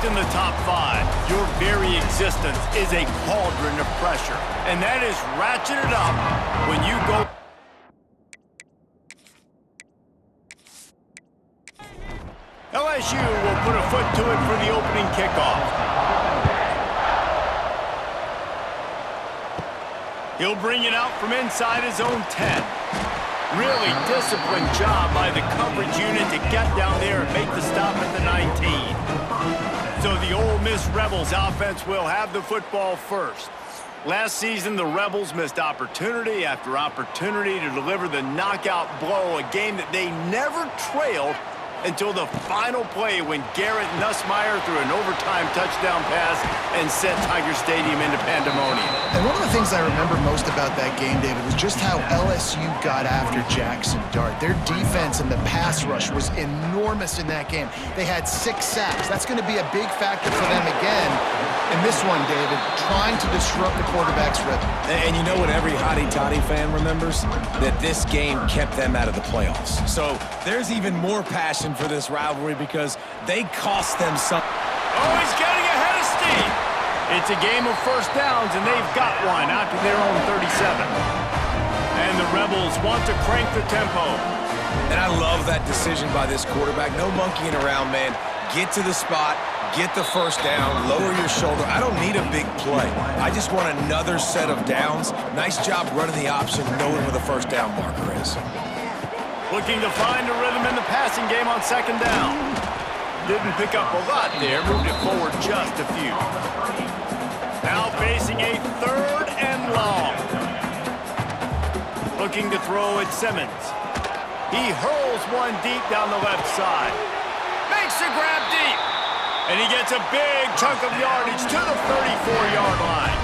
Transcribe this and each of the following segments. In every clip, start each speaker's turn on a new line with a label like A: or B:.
A: ranked in the top 5, your very existence is a cauldron of pressure. And that is ratcheted up when you go... LSU will put a foot to it for the opening kickoff. He'll bring it out from inside his own 10. Really disciplined job by the coverage unit to get down there and make the stop at the 19. So the Ole Miss Rebels offense will have the football first. Last season, the Rebels missed opportunity after opportunity to deliver the knockout blow, a game that they never trailed until the final play when Garrett Nussmeier threw an overtime touchdown pass and sent Tiger Stadium into pandemonium.
B: And one of the things I remember most about that game, David, was just how LSU got after Jackson Dart. Their defense and the pass rush was enormous in that game. They had 6 sacks. That's going to be a big factor for them again in this one, David, trying to disrupt the quarterback's rhythm.
C: And you know what every hotty-toddy fan remembers? That this game kept them out of the playoffs. So there's even more passion for this rivalry because they cost them some.
A: Oh, he's getting ahead of steam. It's a game of first downs, and they've got one out to their own 37. And the Rebels want to crank the tempo.
C: And I love that decision by this quarterback. No monkeying around, man. Get to the spot, get the first down, lower your shoulder. I don't need a big play. I just want another set of downs. Nice job running the option, knowing where the first down marker is.
A: Looking to find a rhythm in the passing game on second down. Didn't pick up a lot there, moved it forward just a few. Now facing a 3rd and long. Looking to throw at Simmons. He hurls one deep down the left side. Makes the grab deep. And he gets a big chunk of yardage to the 34-yard line.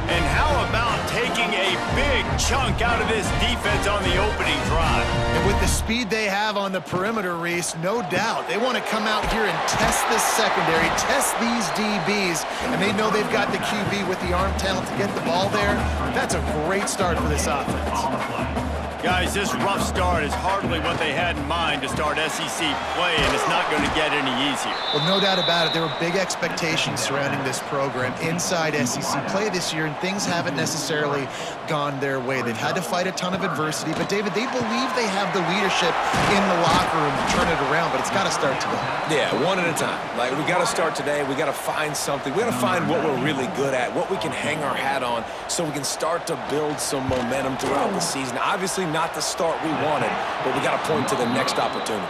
A: And how about taking a big chunk out of this defense on the opening drive?
B: And with the speed they have on the perimeter, Reese, no doubt, they want to come out here and test this secondary, test these DBs, and they know they've got the QB with the arm talent to get the ball there. That's a great start for this offense.
A: Guys, this rough start is hardly what they had in mind to start SEC play, and it's not going to get any easier.
B: Well, no doubt about it. There were big expectations surrounding this program inside SEC play this year, and things haven't necessarily gone their way. They've had to fight a ton of adversity, but, David, they believe they have the leadership in the locker room to turn it around, but it's got to start today.
C: Yeah, one at a time. Like, we got to start today. We got to find something. We got to find what we're really good at, what we can hang our hat on, so we can start to build some momentum throughout the season. Obviously, not the start we wanted, but we got to point to the next opportunity.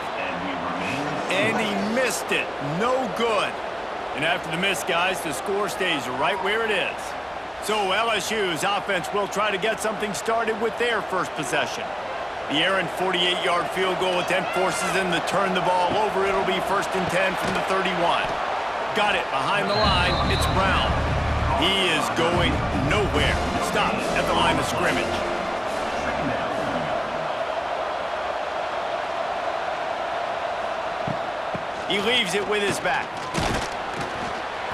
A: And he missed it. No good. And after the miss, guys, the score stays right where it is. So LSU's offense will try to get something started with their first possession. The errant 48-yard field goal attempt forces them to turn the ball over. It'll be 1st and 10 from the 31. Got it behind the line. It's Brown. He is going nowhere. Stop at the line of scrimmage. He leaves it with his back.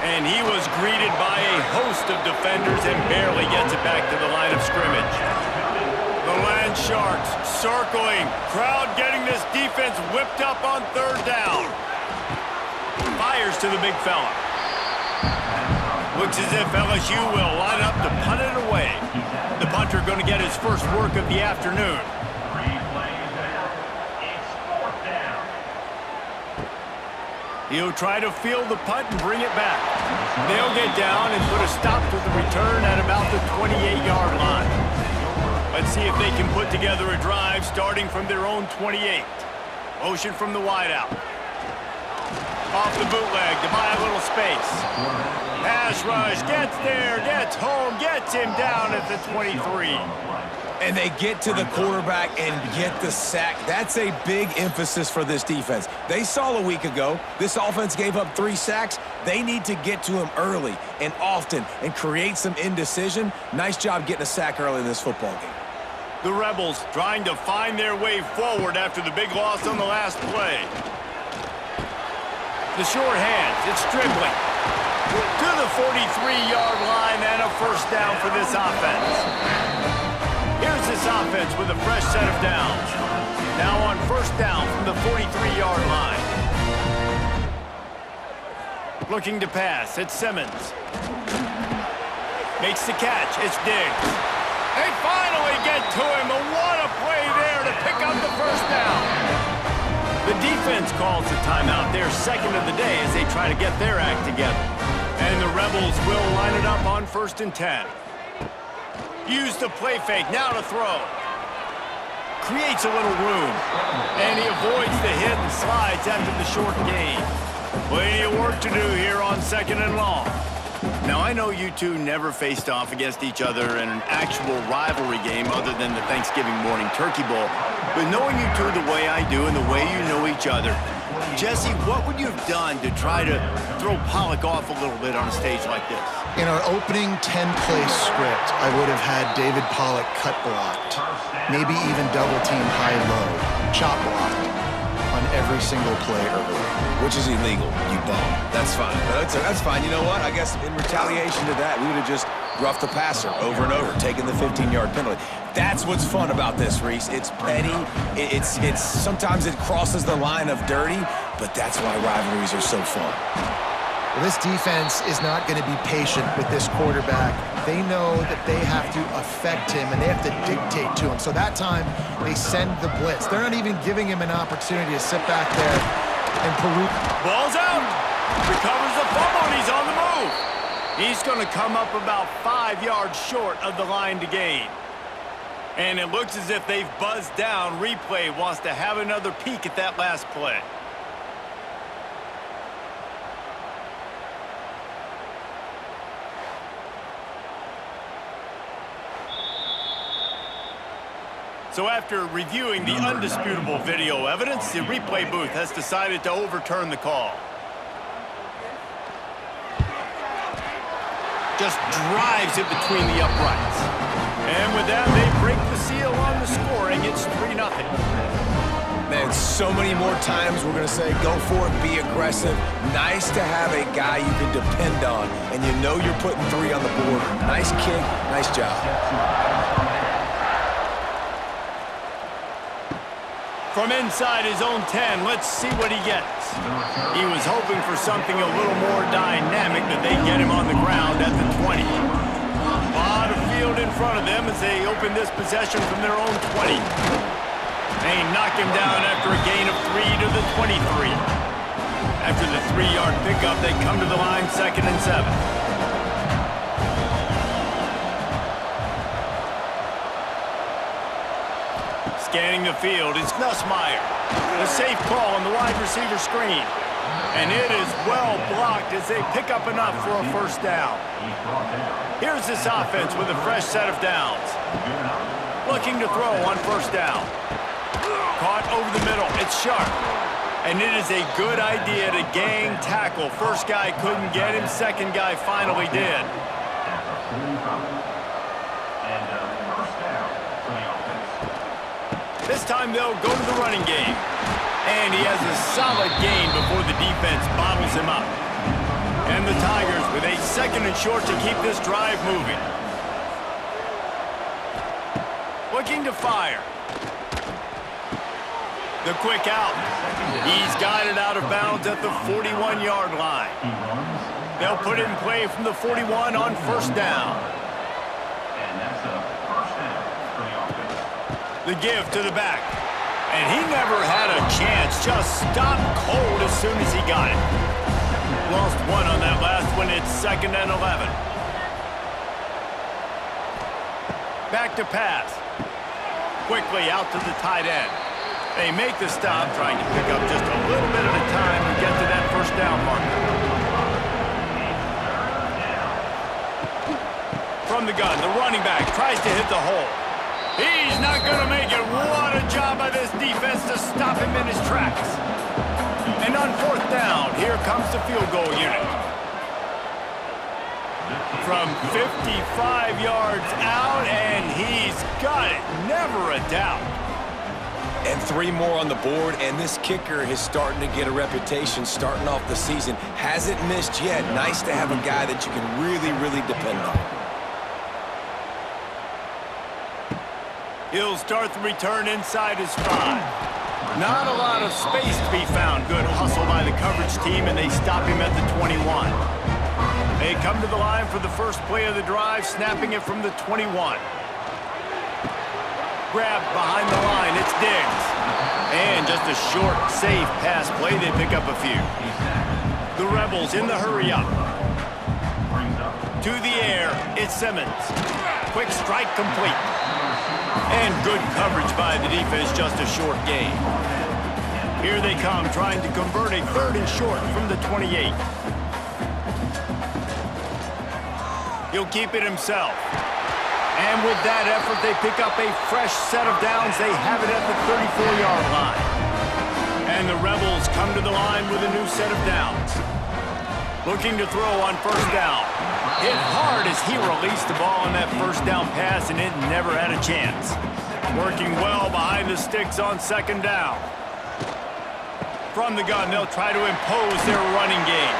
A: And he was greeted by a host of defenders and barely gets it back to the line of scrimmage. The Land Sharks circling. Crowd getting this defense whipped up on 3rd down. Fires to the big fella. Looks as if LSU will line up to punt it away. The punter going to get his first work of the afternoon. He'll try to field the punt and bring it back. They'll get down and put a stop to the return at about the 28-yard line. Let's see if they can put together a drive starting from their own 28. Motion from the wideout. Off the bootleg to buy a little space. Pass rush, gets there, gets home, gets him down at the 23.
C: And they get to the quarterback and get the sack. That's a big emphasis for this defense. They saw a week ago, this offense gave up 3 sacks. They need to get to him early and often and create some indecision. Nice job getting a sack early in this football game.
A: The Rebels trying to find their way forward after the big loss on the last play. The short hands, it's dribbling. To the 43-yard line and a first down for this offense. Here's this offense with a fresh set of downs. Now on first down from the 43-yard line. Looking to pass. It's Simmons. Makes the catch. It's Diggs. They finally get to him, but what a play there to pick up the first down. The defense calls the timeout. Their second of the day as they try to get their act together. And the Rebels will line it up on 1st and 10. Use the play fake. Now to throw. Creates a little room. And he avoids the hit and slides after the short gain. Plenty of work to do here on 2nd and long. Now, I know you two never faced off against each other in an actual rivalry game other than the Thanksgiving morning turkey bowl. But knowing you two the way I do and the way you know each other, Jesse, what would you have done to try to throw Pollock off a little bit on a stage like this?
B: In our opening 10-play script, I would have had David Pollock cut blocked, maybe even double-team high-low, chop blocked on every single play early.
C: Which is illegal, you bum. That's fine. That's fine. You know what? I guess in retaliation to that, we would have just roughed the passer over and over, taking the 15-yard penalty. That's what's fun about this, Reese. It's petty. It's sometimes it crosses the line of dirty, but that's why rivalries are so fun.
B: Well, this defense is not going to be patient with this quarterback. They know that they have to affect him, and they have to dictate to him. So that time, they send the blitz. They're not even giving him an opportunity to sit back there and peruse.
A: Ball's out. Recovers the fumble, and he's on the move. He's going to come up about 5 yards short of the line to gain. And it looks as if they've buzzed down. Replay wants to have another peek at that last play. So after reviewing the undisputable video evidence, the replay booth has decided to overturn the call. Just drives it between the uprights. And with that, they break the seal on the scoring. It's 3-0.
C: Man, so many more times we're going to say, go for it, be aggressive. Nice to have a guy you can depend on, and you know you're putting 3 on the board. Nice kick, nice job.
A: From inside his own 10, let's see what he gets. He was hoping for something a little more dynamic, but they get him on the ground at the 20. A lot of field in front of them as they open this possession from their own 20. They knock him down after a gain of 3 to the 23. After the 3-yard pickup, they come to the line 2nd and 7. Scanning the field, it's Nussmeier. The safe call on the wide receiver screen. And it is well blocked as they pick up enough for a first down. Here's this offense with a fresh set of downs. Looking to throw on first down. Caught over the middle, it's Sharp. And it is a good idea to gang tackle. First guy couldn't get him, second guy finally did. This time they'll go to the running game. And he has a solid gain before the defense bottles him up. And the Tigers with a 2nd and short to keep this drive moving. Looking to fire. The quick out. He's got it out of bounds at the 41-yard line. They'll put it in play from the 41 on first down. The give to the back. And he never had a chance. Just stopped cold as soon as he got it. Lost 1 on that last one. It's 2nd and 11. Back to pass. Quickly out to the tight end. They make the stop, trying to pick up just a little bit at a time to get to that first down marker. From the gun, the running back tries to hit the hole. He's not going to make it. What a job by this defense to stop him in his tracks. And on fourth down, here comes the field goal unit. From 55 yards out, and he's got it. Never a doubt.
C: And 3 more on the board, and this kicker is starting to get a reputation starting off the season. Hasn't missed yet. Nice to have a guy that you can really, really depend on.
A: He'll start the return inside his 5. Not a lot of space to be found. Good hustle by the coverage team, and they stop him at the 21. They come to the line for the first play of the drive, snapping it from the 21. Grabbed behind the line, it's Diggs. And just a short, safe pass play, they pick up a few. The Rebels in the hurry-up. To the air, it's Simmons. Quick strike complete. And good coverage by the defense, just a short gain. Here they come, trying to convert a 3rd and short from the 28. He'll keep it himself. And with that effort, they pick up a fresh set of downs. They have it at the 34-yard line. And the Rebels come to the line with a new set of downs. Looking to throw on 1st down. Hit hard as he released the ball on that 1st down pass, and it never had a chance. Working well behind the sticks on 2nd down. From the gun, they'll try to impose their running game.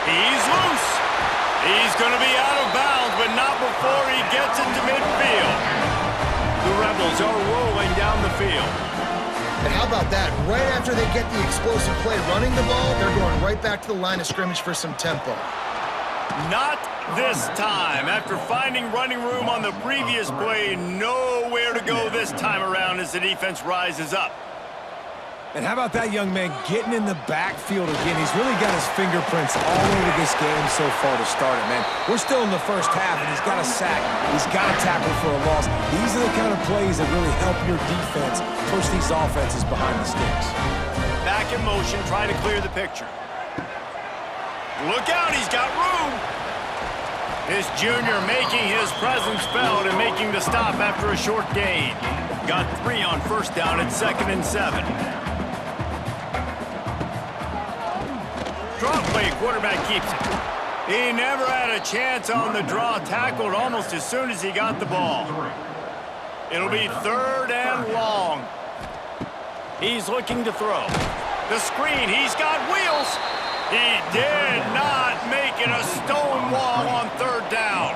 A: He's loose. He's going to be out of bounds, but not before he gets it to midfield. The Rebels are rolling down the field.
B: And how about that? Right after they get the explosive play running the ball, they're going right back to the line of scrimmage for some tempo.
A: Not this time. After finding running room on the previous play, nowhere to go this time around as the defense rises up.
C: And how about that young man getting in the backfield again? He's really got his fingerprints all over this game so far to start it, man. We're still in the 1st half, and he's got a sack. He's got a tackle for a loss. These are the kind of plays that really help your defense push these offenses behind the sticks.
A: Back in motion, trying to clear the picture. Look out, he's got room. This junior making his presence felt and making the stop after a short gain. Got 3 on 1st down at 2nd and 7. Draw play, quarterback keeps it. He never had a chance on the draw, tackled almost as soon as he got the ball. It'll be 3rd and long. He's looking to throw. The screen, he's got wheels. He did not make it a stone wall on 3rd down.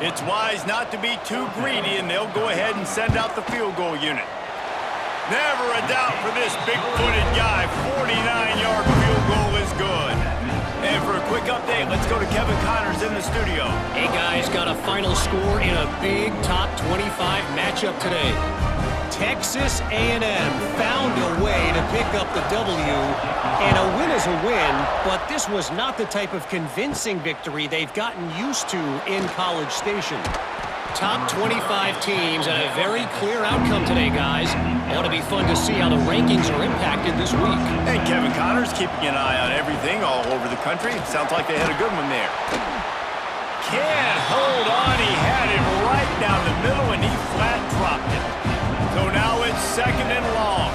A: It's wise not to be too greedy, and they'll go ahead and send out the field goal unit. Never a doubt for this big-footed guy. 49-yard field goal is good. And for a quick update, let's go to Kevin Connors in the studio.
D: Hey, guys, got a final score in a big top 25 matchup today. Texas A&M found a way to pick up the W, and a win is a win, but this was not the type of convincing victory they've gotten used to in College Station. Top 25 teams and a very clear outcome today, guys. Ought to be fun to see how the rankings are impacted this week.
A: And Kevin Connors keeping an eye on everything all over the country. Sounds like they had a good one there. Can't hold on. He had it right down the middle, and he flat dropped it. So now it's 2nd and long.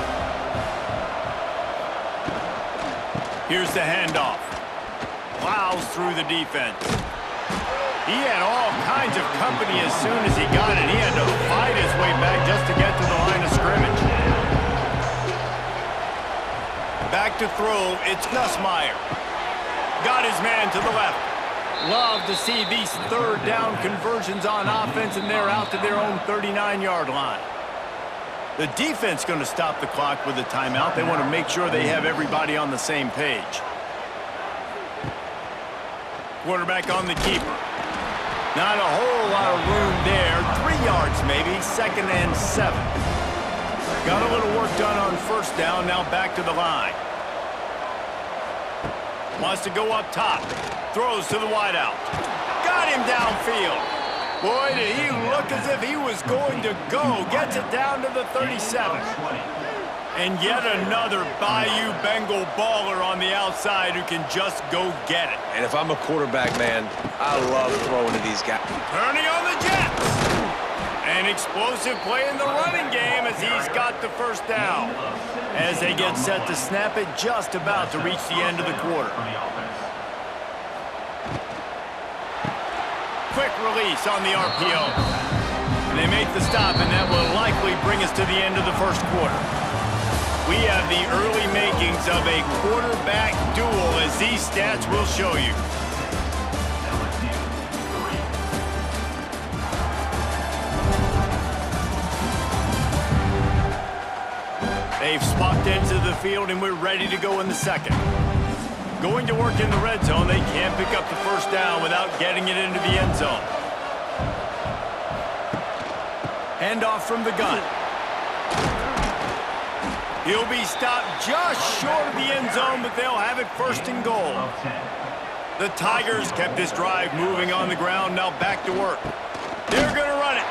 A: Here's the handoff. Plows through the defense. He had all kinds of company as soon as he got it. He had to fight his way back just to get to the line of scrimmage. Back to throw, it's Nussmeier. Got his man to the left. Love to see these 3rd down conversions on offense, and they're out to their own 39-yard line. The defense going to stop the clock with a timeout. They want to make sure they have everybody on the same page. Quarterback on the keeper. Not a whole lot of room there. 3 yards maybe, 2nd and 7. Got a little work done on 1st down, now back to the line. Wants to go up top. Throws to the wideout. Got him downfield. Boy, did he look as if he was going to go. Gets it down to the 37. And yet another Bayou Bengal baller on the outside who can just go get it.
C: And if I'm a quarterback, man, I love throwing to these guys.
A: Turning on the Jets. An explosive play in the running game as he's got the 1st down. As they get set to snap it, just about to reach the end of the quarter. Quick release on the RPO. And they make the stop, and that will likely bring us to the end of the 1st quarter. We have the early makings of a quarterback duel, as these stats will show you. They've swapped ends of the field, and we're ready to go in the second. Going to work in the red zone, they can't pick up the first down without getting it into the end zone. Handoff from the gun. He'll be stopped just short of the end zone, but they'll have it first and goal. The Tigers kept this drive moving on the ground, now back to work. They're going to run it.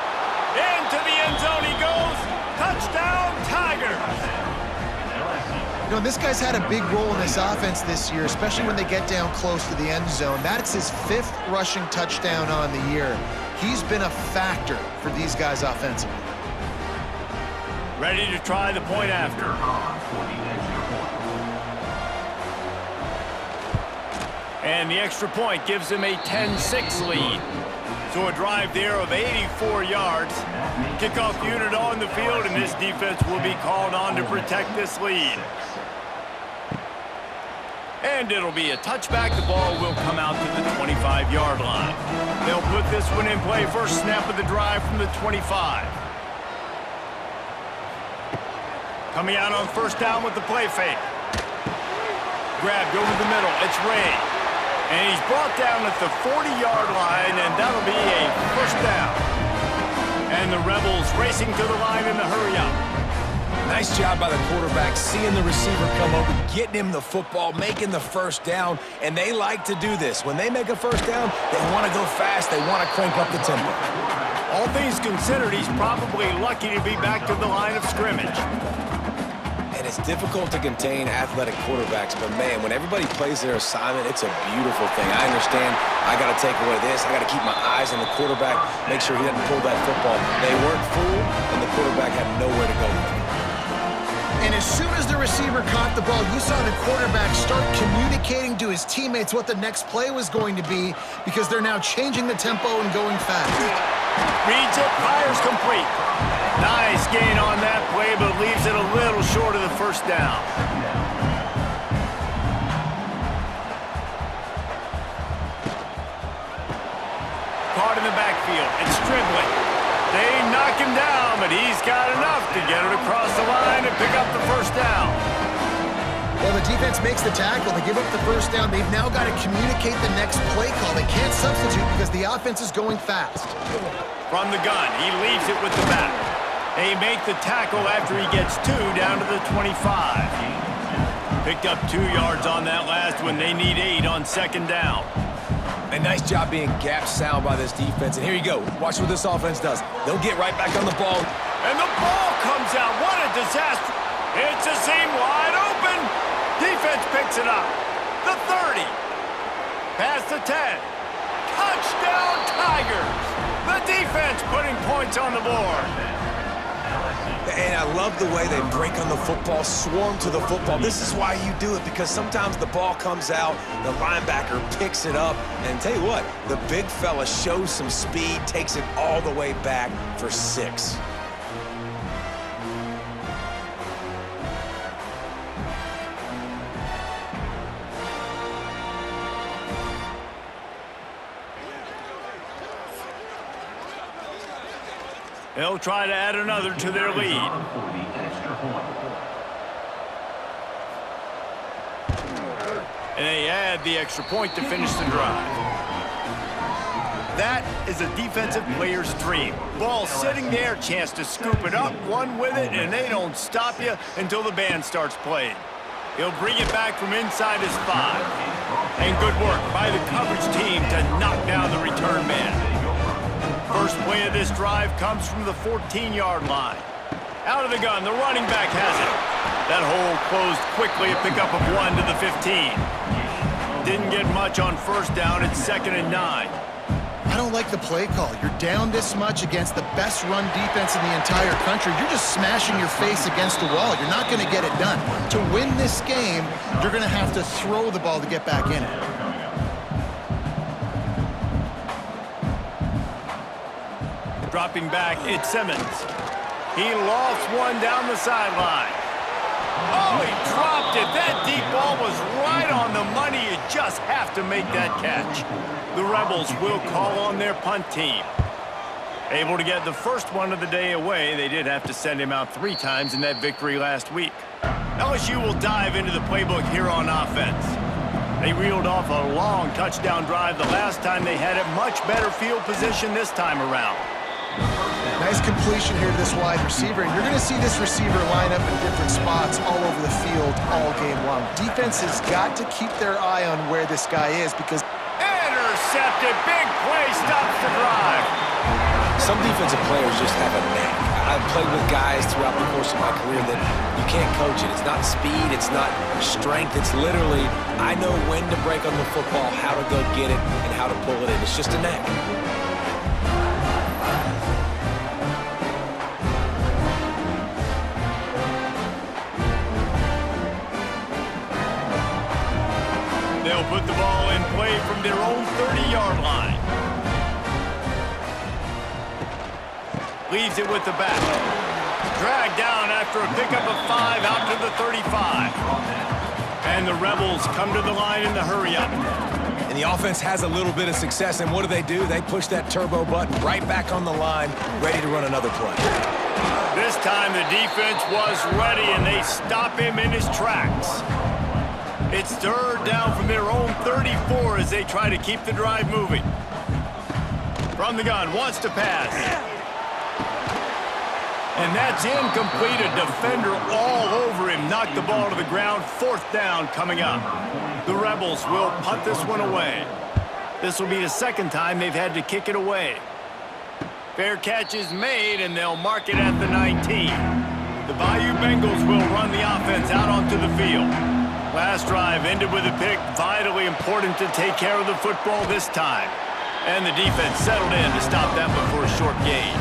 A: Into the end zone he goes. Touchdown, Tigers!
B: You know, this guy's had a big role in this offense this year, especially when they get down close to the end zone. That's his 5th rushing touchdown on the year. He's been a factor for these guys offensively.
A: Ready to try the point after. And the extra point gives them a 10-6 lead. So a drive there of 84 yards. Kickoff unit on the field, and this defense will be called on to protect this lead. And it'll be a touchback. The ball will come out to the 25-yard line. They'll put this one in play. First snap of the drive from the 25. Coming out on first down with the play fake. Grabbed over the middle. It's Ray. And he's brought down at the 40-yard line, and that'll be a first down. And the Rebels racing to the line in the hurry-up.
C: Nice job by the quarterback, seeing the receiver come over, getting him the football, making the first down, and they like to do this. When they make a first down, they want to go fast. They want to crank up the tempo.
A: All things considered, he's probably lucky to be back to the line of scrimmage.
C: And it's difficult to contain athletic quarterbacks, but man, when everybody plays their assignment, it's a beautiful thing. I understand I got to take away this. I got to keep my eyes on the quarterback, make sure he doesn't pull that football. They weren't fooled, and the quarterback had nowhere to go with it.
B: And as soon as the receiver caught the ball, you saw the quarterback start communicating to his teammates what the next play was going to be, because they're now changing the tempo and going fast.
A: Reads it, fires complete. Nice gain on that play, but leaves it a little short of the first down. Caught in the backfield. It's Stribling. They knock him down, but he's got enough to get it across the line and pick up the first down.
B: Well, the defense makes the tackle. They give up the first down. They've now got to communicate the next play call. They can't substitute because the offense is going fast.
A: From the gun, he leaves it with the back. They make the tackle after he gets 2 down to the 25. Picked up 2 yards on that last one. They need 8 on second down.
C: A nice job being gap sound by this defense. And here you go. Watch what this offense does. They'll get right back on the ball.
A: And the ball comes out. What a disaster. It's a seam wide open. Defense picks it up. The 30. Past the 10. Touchdown, Tigers. The defense putting points on the board.
C: And I love the way they break on the football, swarm to the football. This is why you do it, because sometimes the ball comes out, the linebacker picks it up, and tell you what, the big fella shows some speed, takes it all the way back for 6.
A: They'll try to add another to their lead. And they add the extra point to finish the drive. That is a defensive player's dream. Ball sitting there, chance to scoop it up, one with it, and they don't stop you until the band starts playing. He'll bring it back from inside his 5. And good work by the coverage team to knock down the return man. First play of this drive comes from the 14-yard line. Out of the gun, the running back has it. That hole closed quickly, a pickup of 1 to the 15. Didn't get much on first down, it's 2nd and 9.
B: I don't like the play call. You're down this much against the best run defense in the entire country. You're just smashing your face against the wall. You're not going to get it done. To win this game, you're going to have to throw the ball to get back in it.
A: Dropping back, it's Simmons. He lofts one down the sideline. Oh, he dropped it. That deep ball was right on the money. You just have to make that catch. The Rebels will call on their punt team. Able to get the first one of the day away. They did have to send him out 3 times in that victory last week. LSU will dive into the playbook here on offense. They reeled off a long touchdown drive the last time they had it. Much better field position this time around.
B: Nice completion here to this wide receiver, and you're going to see this receiver line up in different spots all over the field all game long. Defense has got to keep their eye on where this guy is because...
A: Intercepted. Big play stops the drive.
C: Some defensive players just have a knack. I've played with guys throughout the course of my career that you can't coach it. It's not speed, it's not strength. It's literally, I know when to break on the football, how to go get it, and how to pull it in. It's just a knack.
A: They'll put the ball in play from their own 30-yard line. Leaves it with the back. Dragged down after a pickup of 5 out to the 35. And the Rebels come to the line in the hurry-up.
C: And the offense has a little bit of success, and what do? They push that turbo button right back on the line, ready to run another play.
A: This time the defense was ready, and they stop him in his tracks. It's 3rd down from their own 34 as they try to keep the drive moving. From the gun, wants to pass. And that's incomplete. A defender all over him. Knocked the ball to the ground. 4th down coming up. The Rebels will punt this one away. This will be the 2nd time they've had to kick it away. Fair catch is made, and they'll mark it at the 19. The Bayou Bengals will run the offense out onto the field. Last drive ended with a pick. Vitally important to take care of the football this time. And the defense settled in to stop that before a short gain.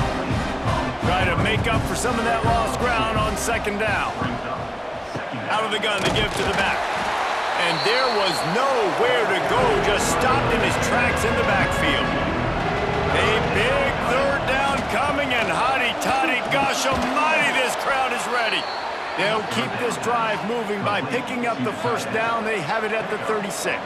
A: Try to make up for some of that lost ground on 2nd down. Out of the gun, they give to the back. And there was nowhere to go, just stopped in his tracks in the backfield. A big 3rd down coming, and hotty-toddy, gosh almighty, this crowd is ready. They'll keep this drive moving by picking up the 1st down. They have it at the 36.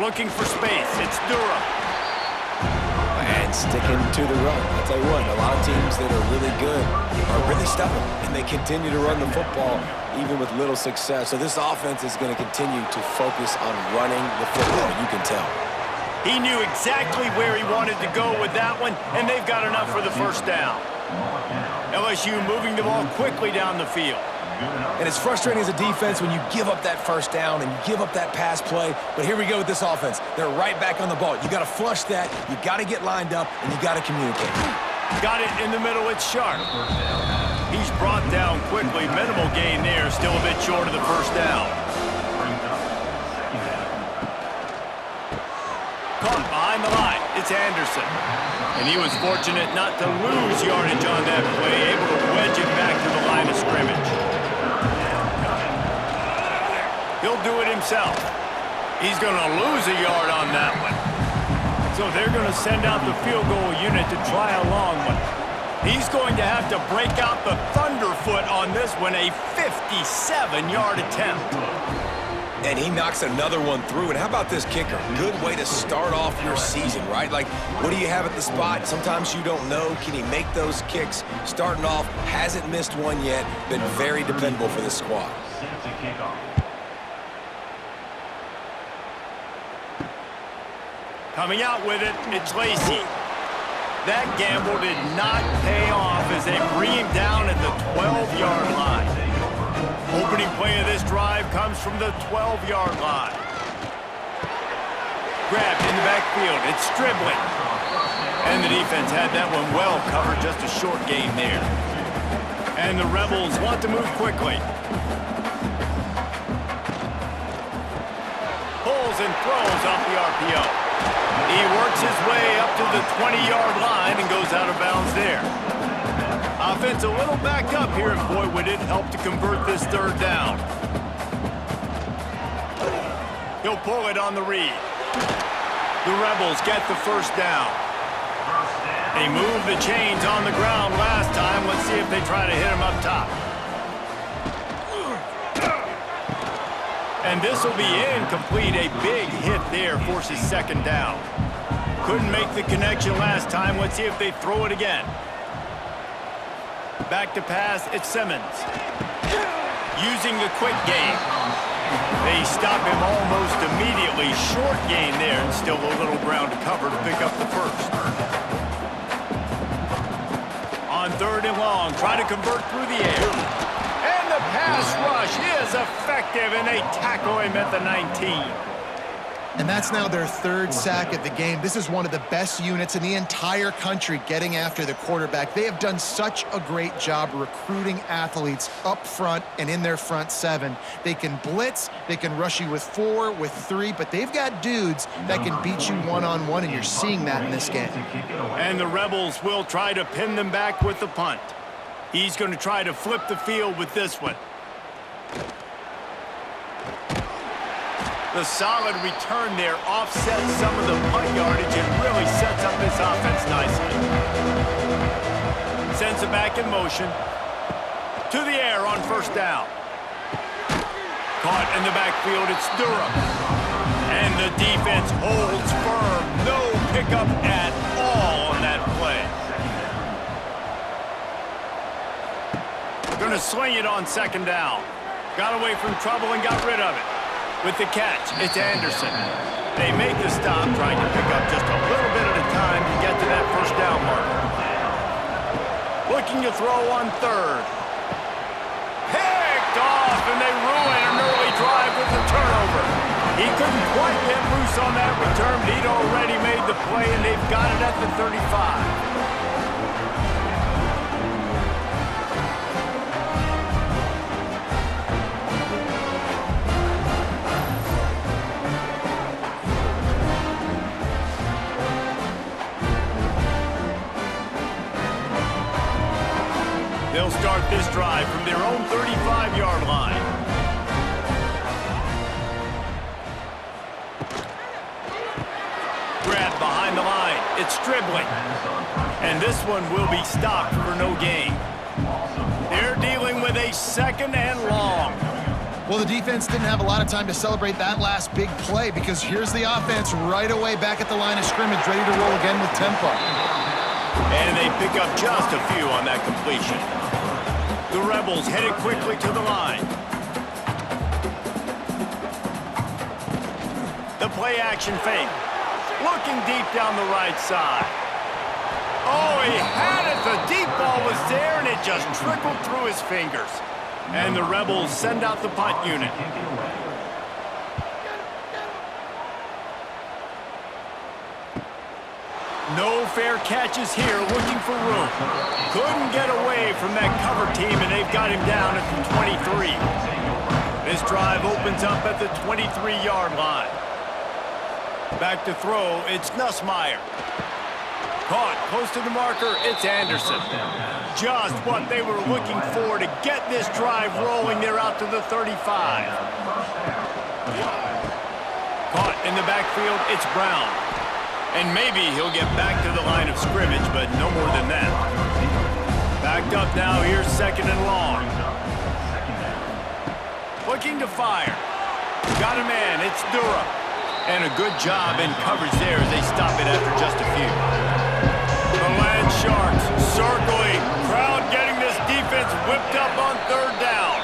A: Looking for space. It's Durham.
C: And sticking to the run. I'll tell you what, a lot of teams that are really good are really stubborn, and they continue to run the football even with little success. So this offense is going to continue to focus on running the football. You can tell.
A: He knew exactly where he wanted to go with that one, and they've got enough for the 1st down. LSU moving the ball quickly down the field.
C: And it's frustrating as a defense when you give up that 1st down and you give up that pass play. But here we go with this offense. They're right back on the ball. You got to flush that. You got to get lined up, and you got to communicate.
A: Got it in the middle. It's Sharp. He's brought down quickly. Minimal gain there. Still a bit short of the 1st down. Caught behind the line. It's Anderson. And he was fortunate not to lose yardage on that play. Able to wedge it back to the line of scrimmage. He'll do it himself. He's going to lose a yard on that one. So they're going to send out the field goal unit to try a long one. He's going to have to break out the thunderfoot on this one, a 57-yard attempt.
C: And he knocks another one through. And how about this kicker? Good way to start off your season, right? Like, what do you have at the spot? Sometimes you don't know. Can he make those kicks? Starting off, hasn't missed one yet. Been very dependable for this squad.
A: Coming out with it, it's Lacey. That gamble did not pay off as they bring him down at the 12-yard line. Opening play of this drive comes from the 12-yard line. Grabbed in the backfield, it's Stribling. And the defense had that one well covered, just a short gain there. And the Rebels want to move quickly. Pulls and throws off the RPO. He works his way up to the 20-yard line and goes out of bounds there. Offense a little backed up here, and boy, would it help to convert this 3rd down. He'll pull it on the read. The Rebels get the 1st down. They moved the chains on the ground last time. Let's see if they try to hit him up top. And this will be incomplete. A big hit there forces second down. Couldn't make the connection last time. Let's see if they throw it again. Back to pass, it's Simmons. Using the quick game. They stop him almost immediately. Short gain there, and still a little ground to cover to pick up the first. On third and long, try to convert through the air. And the pass rush is effective, and they tackle him at the 19.
B: And that's now their third sack of the game. This is one of the best units in the entire country getting after the quarterback. They have done such a great job recruiting athletes up front and in their front seven. They can blitz, they can rush you with 4, with 3, but they've got dudes that can beat you one-on-one, and you're seeing that in this game.
A: And the Rebels will try to pin them back with the punt. He's going to try to flip the field with this one. The solid return there offsets some of the punt yardage and really sets up this offense nicely. Sends it back in motion. To the air on first down. Caught in the backfield, it's Durham. And the defense holds firm. No pickup at all on that play. Gonna sling it on second down. Got away from trouble and got rid of it. With the catch, it's Anderson. They make the stop, trying to pick up just a little bit at a time to get to that first down marker. Looking to throw on third. Picked off, and they ruin an early drive with the turnover. He couldn't quite get loose on that return, but he'd already made the play, and they've got it at the 35. They'll start this drive from their own 35-yard line. Grab behind the line. It's Stribling. And this one will be stopped for no gain. They're dealing with a second and long.
B: Well, the defense didn't have a lot of time to celebrate that last big play, because here's the offense right away back at the line of scrimmage, ready to roll again with tempo.
A: And they pick up just a few on that completion. The Rebels headed quickly to the line. The play action fake. Looking deep down the right side. Oh, he had it. The deep ball was there, and it just trickled through his fingers. And the Rebels send out the punt unit. No fair catches here, looking for room. Couldn't get away from that cover team, and they've got him down at the 23. This drive opens up at the 23-yard line. Back to throw, it's Nussmeier. Caught close to the marker, it's Anderson. Just what they were looking for to get this drive rolling. They're out to the 35. Caught in the backfield, it's Brown. And maybe he'll get back to the line of scrimmage, but no more than that. Backed up now, here's second and long. Looking to fire. Got a man, it's Durham. And a good job in coverage there as they stop it after just a few. The Land Sharks circling. Crowd getting this defense whipped up on third down.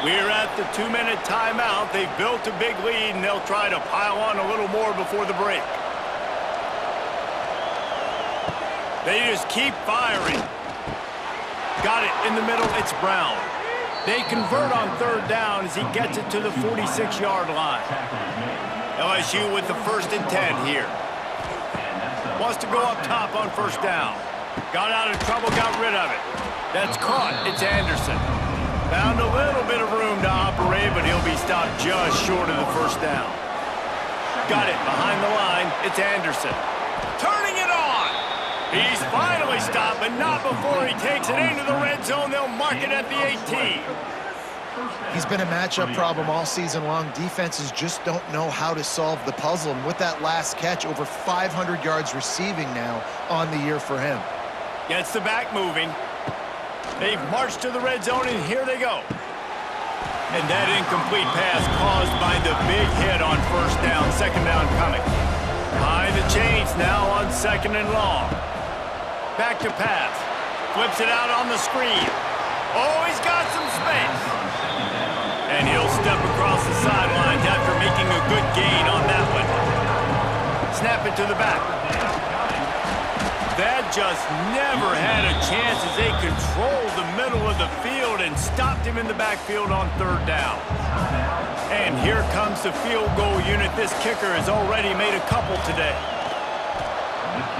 A: We're at the 2-minute timeout. They've built a big lead, and they'll try to pile on a little more before the break. They just keep firing. Got it in the middle, it's Brown. They convert on third down as he gets it to the 46-yard line. LSU with the 1st and 10 here. Wants to go up top on first down. Got out of trouble, got rid of it. That's caught, it's Anderson. Found a little bit of room to operate, but he'll be stopped just short of the first down. Got it behind the line, it's Anderson. Turning it on! He's finally stopped, but not before he takes it into the red zone. They'll mark it at the 18.
B: He's been a matchup problem all season long. Defenses just don't know how to solve the puzzle. And with that last catch, over 500 yards receiving now on the year for him.
A: Gets the back moving. They've marched to the red zone, and here they go. And that incomplete pass caused by the big hit on first down. Second down coming. Behind the chains now on second and long. Back to pass. Flips it out on the screen. Oh, he's got some space. And he'll step across the sidelines after making a good gain on that one. Snap it to the back. That just never had a chance as they controlled the middle of the field and stopped him in the backfield on third down. And here comes the field goal unit. This kicker has already made a couple today.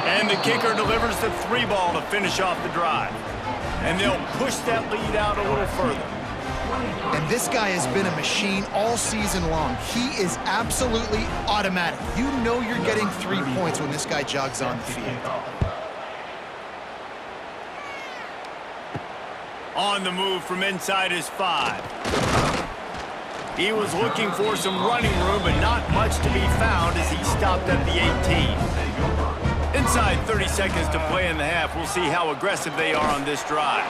A: And the kicker delivers the 3-ball to finish off the drive. And they'll push that lead out a little further.
B: And this guy has been a machine all season long. He is absolutely automatic. You know you're getting 3 points when this guy jogs on the field.
A: On the move from inside his 5. He was looking for some running room, but not much to be found as he stopped at the 18. Inside 30 seconds to play in the half. We'll see how aggressive they are on this drive.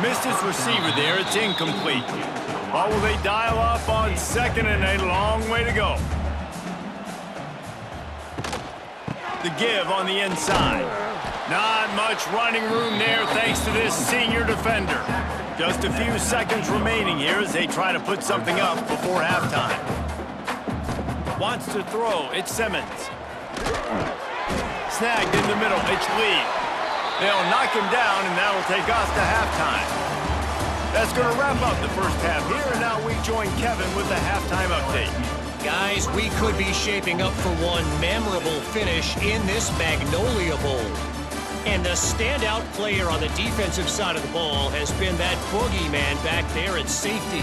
A: Missed his receiver there. It's incomplete. Or will they dial up on second and a long way to go? The give on the inside. Not much running room there thanks to this senior defender. Just a few seconds remaining here as they try to put something up before halftime. Wants to throw. It's Simmons. Snagged in the middle. It's Lee. They'll knock him down, and that'll take us to halftime. That's going to wrap up the first half here, and now we join Kevin with the halftime update.
D: Guys, we could be shaping up for one memorable finish in this Magnolia Bowl. And the standout player on the defensive side of the ball has been that boogeyman back there at safety.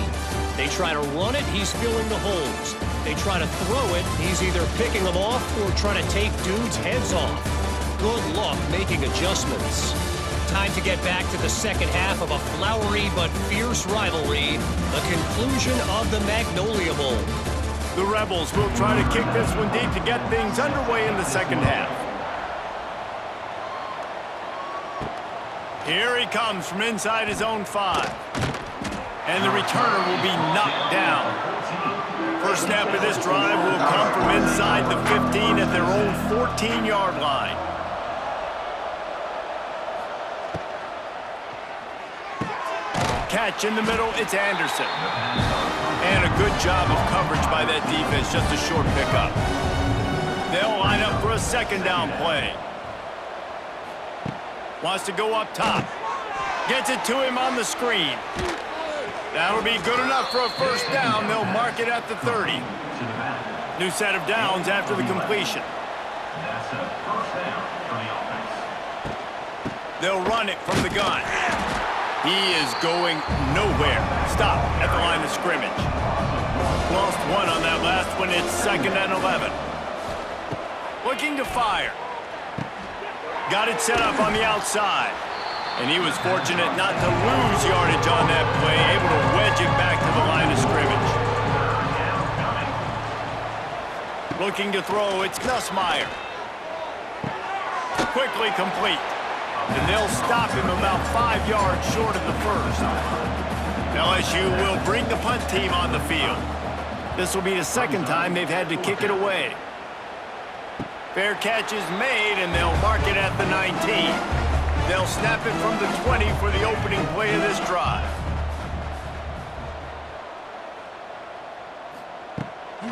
D: They try to run it, he's filling the holes. They try to throw it, he's either picking them off or trying to take dudes' heads off. Good luck making adjustments. Time to get back to the second half of a flowery but fierce rivalry, the conclusion of the Magnolia Bowl.
A: The Rebels will try to kick this one deep to get things underway in the second half. Here he comes from inside his own 5. And the returner will be knocked down. First snap of this drive will come from inside the 15 at their own 14-yard line. Catch in the middle, it's Anderson. And a good job of coverage by that defense, just a short pickup. They'll line up for a second down play. Wants to go up top. Gets it to him on the screen. That'll be good enough for a first down. They'll mark it at the 30. New set of downs after the completion. They'll run it from the gun. He is going nowhere. Stop at the line of scrimmage. Lost one on that last one. It's second and 11. Looking to fire. Got it set up on the outside. And he was fortunate not to lose yardage on that play, able to wedge it back to the line of scrimmage. Looking to throw, it's Nussmeier. Quickly complete. And they'll stop him about 5 yards short of the first. LSU will bring the punt team on the field. This will be the second time they've had to kick it away. Fair catch is made, and they'll mark it at the 19. They'll snap it from the 20 for the opening play of this drive.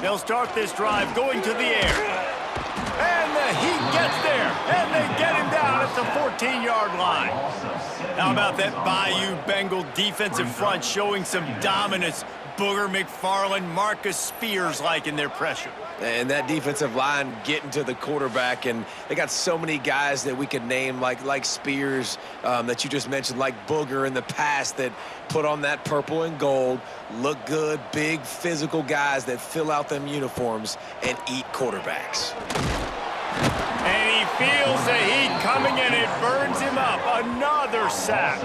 A: They'll start this drive going to the air. And he gets there, and they get him down at the 14-yard line. How about that Bayou Bengal defensive front showing some dominance? Booger McFarland, Marcus Spears-like in their pressure.
C: And that defensive line getting to the quarterback, and they got so many guys that we could name like Spears that you just mentioned, like Booger in the past, that put on that purple and gold, look good, big physical guys that fill out them uniforms and eat quarterbacks.
A: And he feels the heat coming and it burns him up. Another sack.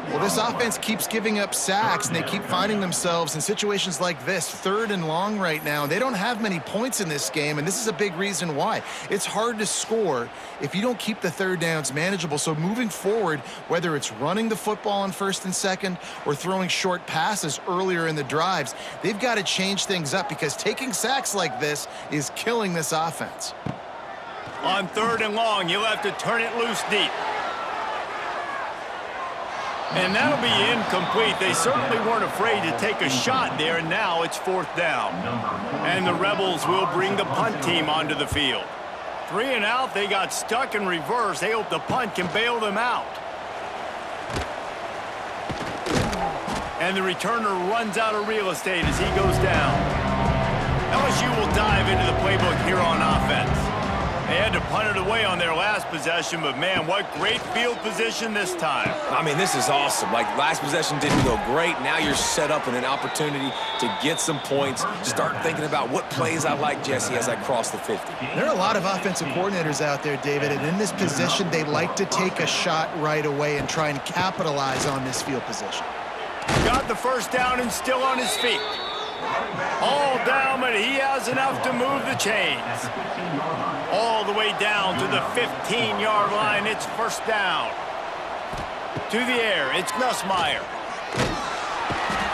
B: Well, this offense keeps giving up sacks, and they keep finding themselves in situations like this, 3rd and long right now. They don't have many points in this game, and this is a big reason why. It's hard to score if you don't keep the 3rd downs manageable. So moving forward, whether it's running the football on 1st and 2nd or throwing short passes earlier in the drives, they've got to change things up because taking sacks like this is killing this offense.
A: On 3rd and long, you'll have to turn it loose deep. And that'll be incomplete. They certainly weren't afraid to take a shot there, and now it's 4th down. And the Rebels will bring the punt team onto the field. 3 and out, they got stuck in reverse. They hope the punt can bail them out. And the returner runs out of real estate as he goes down. LSU will dive into the playbook here on offense. They had to punt it away on their last possession, but man, what great field position this time.
C: I mean, this is awesome. Like, last possession didn't go great. Now you're set up in an opportunity to get some points. Start thinking about what plays I like, Jesse, as I cross the 50.
B: There are a lot of offensive coordinators out there, David, and in this position, they like to take a shot right away and try and capitalize on this field position.
A: Got the 1st down and still on his feet. All down, but he has enough to move the chains. All the way down to the 15-yard line. It's 1st down. To the air, it's Nussmeier.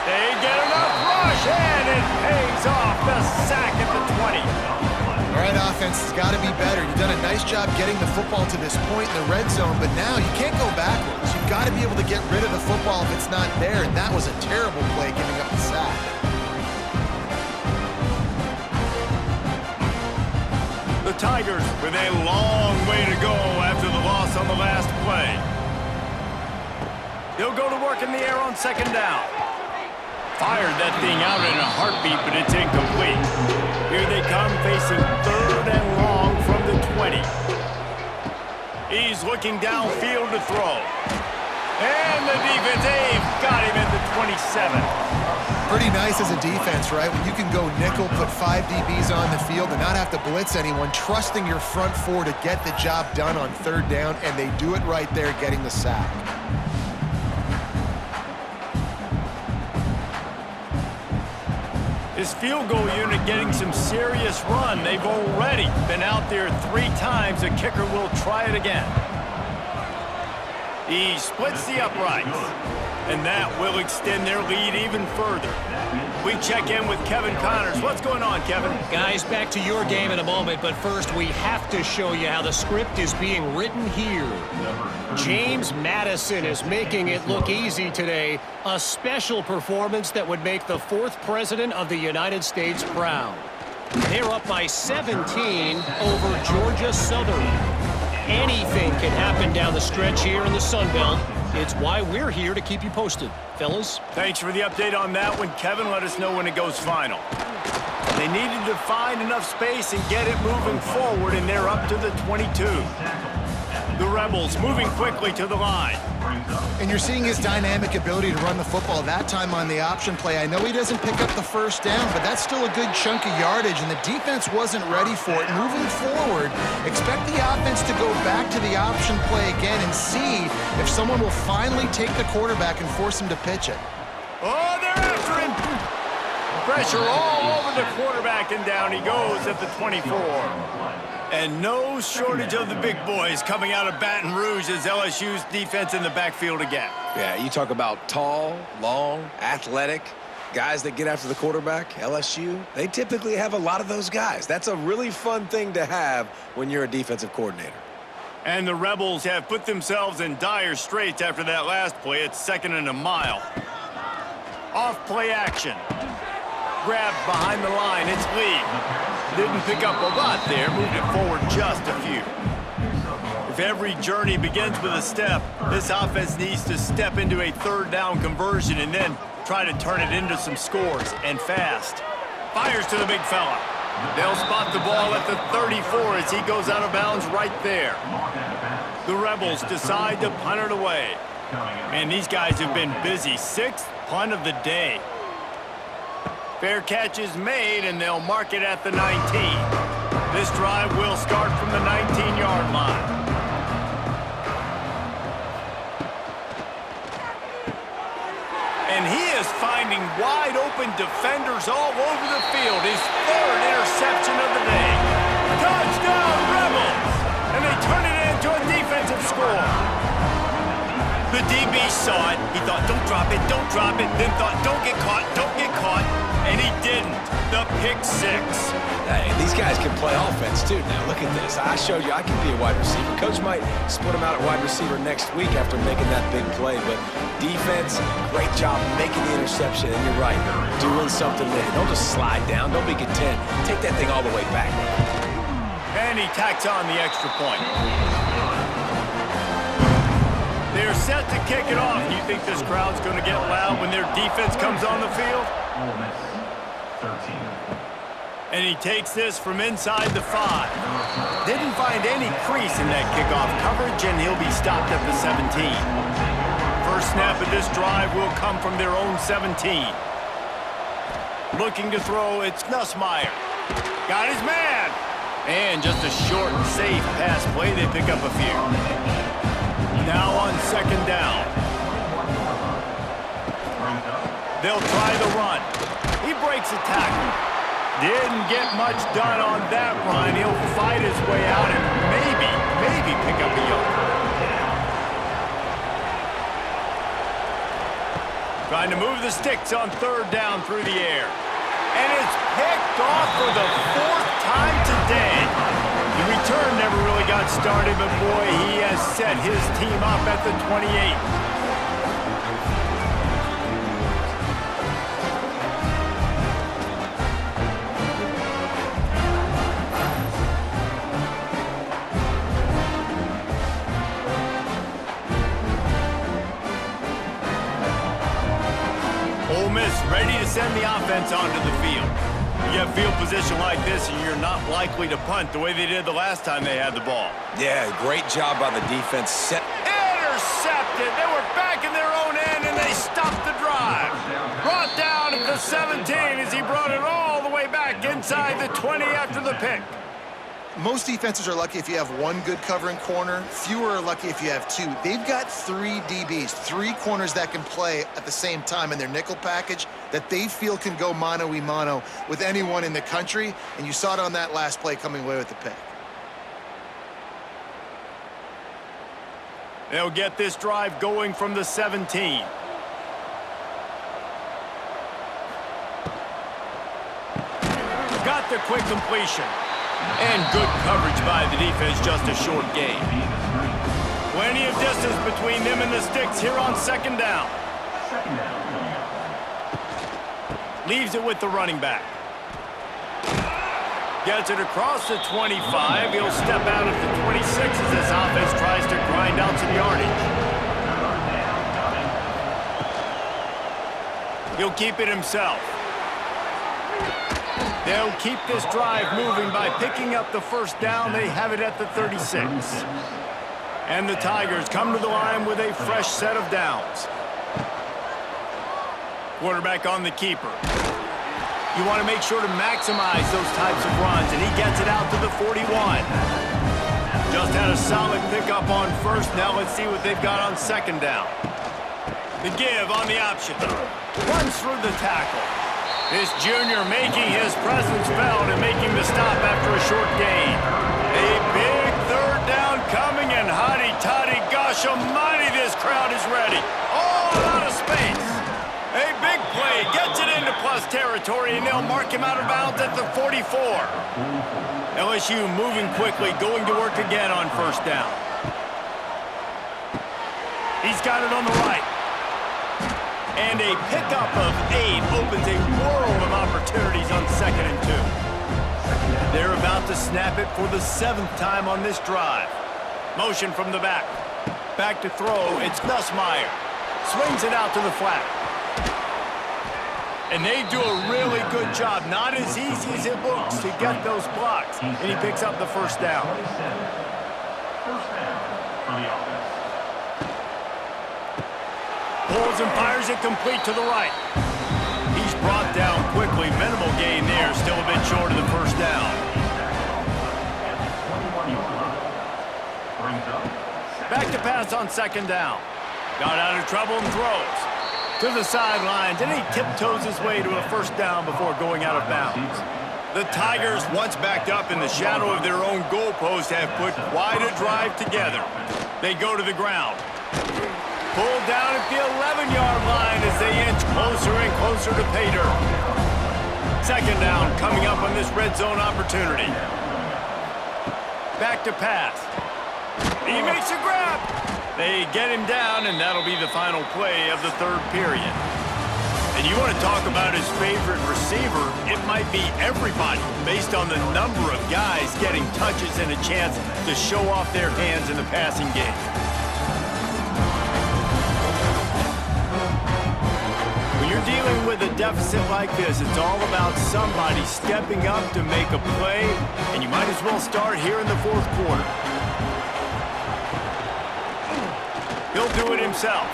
A: They get enough rush, and it pays off. The sack at the 20.
B: All right, offense has got to be better. You've done a nice job getting the football to this point in the red zone, but now you can't go backwards. You've got to be able to get rid of the football if it's not there, and that was a terrible play giving up the sack.
A: The Tigers with a long way to go after the loss on the last play. They'll go to work in the air on 2nd down. Fired that thing out in a heartbeat, but it's incomplete. Here they come facing 3rd and long from the 20. He's looking downfield to throw. And the defense, they've got him at the 27.
B: Pretty nice as a defense, right? When you can go nickel, put 5 DBs on the field and not have to blitz anyone, trusting your front 4 to get the job done on 3rd down, and they do it right there, getting the sack.
A: This field goal unit getting some serious run. They've already been out there 3 times. The kicker will try it again. He splits the uprights, and that will extend their lead even further. We check in with Kevin Connors. What's going on, Kevin?
D: Guys, back to your game in a moment, but first we have to show you how the script is being written here. James Madison is making it look easy today. A special performance that would make the 4th president of the United States proud. They're up by 17 over Georgia Southern. Anything can happen down the stretch here in the Sun Belt. It's why we're here to keep you posted. Fellas?
A: Thanks for the update on that one, Kevin. Let us know when it goes final. They needed to find enough space and get it moving forward, and they're up to the 22. The Rebels moving quickly to the line.
B: And you're seeing his dynamic ability to run the football, that time on the option play. I know he doesn't pick up the 1st down, but that's still a good chunk of yardage, and the defense wasn't ready for it. Moving forward, expect the offense to go back to the option play again and see if someone will finally take the quarterback and force him to pitch it.
A: Oh, they're after him! Pressure all over the quarterback, and down he goes at the 24. And no shortage of the big boys coming out of Baton Rouge as LSU's defense in the backfield again.
C: Yeah, you talk about tall, long, athletic, guys that get after the quarterback. LSU, they typically have a lot of those guys. That's a really fun thing to have when you're a defensive coordinator.
A: And the Rebels have put themselves in dire straits after that last play. It's 2nd and a mile. Off play action. Grabbed behind the line. It's Lee. Didn't pick up a lot there. Moved it forward just a few. If every journey begins with a step, this offense needs to step into a 3rd down conversion and then try to turn it into some scores, and fast. Fires to the big fella. They'll spot the ball at the 34 as he goes out of bounds right there. The Rebels decide to punt it away. And these guys have been busy. 6th punt of the day. Fair catch is made, and they'll mark it at the 19. This drive will start from the 19-yard line. And he is finding wide-open defenders all over the field. His third interception of the day. Touchdown, Rebels! And they turn it into a defensive score. The DB saw it. He thought, don't drop it, don't drop it. Then thought, don't get caught, don't get caught. And he didn't. The pick six.
C: Hey, these guys can play offense, too. Now, look at this. I showed you I can be a wide receiver. Coach might split him out at wide receiver next week after making that big play. But defense, great job making the interception. And you're right, doing something with it. Don't just slide down. Don't be content. Take that thing all the way back.
A: And he tacks on the extra point. They're set to kick it off. You think this crowd's going to get loud when their defense comes on the field?
E: Ole Miss, 13.
A: And he takes this from inside the 5. Didn't find any crease in that kickoff coverage, and he'll be stopped at the 17. First snap of this drive will come from their own 17. Looking to throw, it's Nussmeier. Got his man. And just a short, safe pass play. They pick up a few. Now on second down. They'll try the run. He breaks a tackle. Didn't get much done on that run. He'll fight his way out and maybe pick up a yard. Trying to move the sticks on third down through the air. And it's picked off for the 4th time today. The return never really got started, but boy, he has set his team up at the 28. Ole Miss ready to send the offense onto the field. You have field position like this, and you're not likely to punt the way they did the last time they had the ball.
C: Yeah, great job by the defense.
A: Intercepted. They were back in their own end, and they stopped the drive. Brought down at the 17 as he brought it all the way back inside the 20 after the pick.
B: Most defenses are lucky if you have one good covering corner. Fewer are lucky if you have two. They've got 3 DBs, 3 corners that can play at the same time in their nickel package that they feel can go mano-a-mano with anyone in the country, and you saw it on that last play coming away with the pick.
A: They'll get this drive going from the 17. Got the quick completion. And good coverage by the defense, just a short gain. Plenty of distance between them and the sticks here on second down. Leaves it with the running back. Gets it across the 25. He'll step out at the 26 as this offense tries to grind out some yardage. He'll keep it himself. They'll keep this drive moving by picking up the first down. They have it at the 36. And the Tigers come to the line with a fresh set of downs. Quarterback on the keeper. You want to make sure to maximize those types of runs, and he gets it out to the 41. Just had a solid pickup on first. Now let's see what they've got on second down. The give on the option. Runs through the tackle. This junior making his presence felt and making the stop after a short gain. A big third down coming, and hotty-toddy, gosh almighty, this crowd is ready. All out of space. A big play gets it into plus territory, and they'll mark him out of bounds at the 44. LSU moving quickly, going to work again on first down. He's got it on the right. And a pickup of 8 opens a world of opportunities on 2nd and 2. They're about to snap it for the 7th time on this drive. Motion from the back. Back to throw, it's Nussmeier. Swings it out to the flat. And they do a really good job. Not as easy as it looks to get those blocks. And he picks up the first down.
E: First down for the offense.
A: Pulls and fires it complete to the right. He's brought down quickly. Minimal gain there. Still a bit short of the first down.
E: Brings up
A: Back to pass on second down. Got out of trouble and throws. To the sidelines, and he tiptoes his way to a first down before going out of bounds. The Tigers, once backed up in the shadow of their own goalpost, have put quite a drive together. They go to the ground. Pulled down at the 11-yard line as they inch closer and closer to pay dirt. Second down coming up on this red zone opportunity. Back to pass. He makes a grab. They get him down, and that'll be the final play of the third period. And you want to talk about his favorite receiver, it might be everybody based on the number of guys getting touches and a chance to show off their hands in the passing game. When you're dealing with a deficit like this, it's all about somebody stepping up to make a play, and you might as well start here in the fourth quarter. He'll do it himself.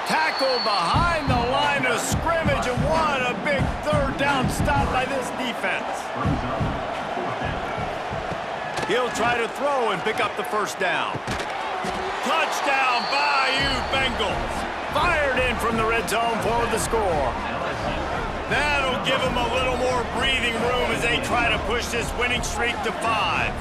A: Tackled behind the line of scrimmage, and what a big third down stop by this defense. He'll try to throw and pick up the first down. Touchdown, Bayou Bengals. Fired in from the red zone for the score. That'll give them a little more breathing room as they try to push this winning streak to 5.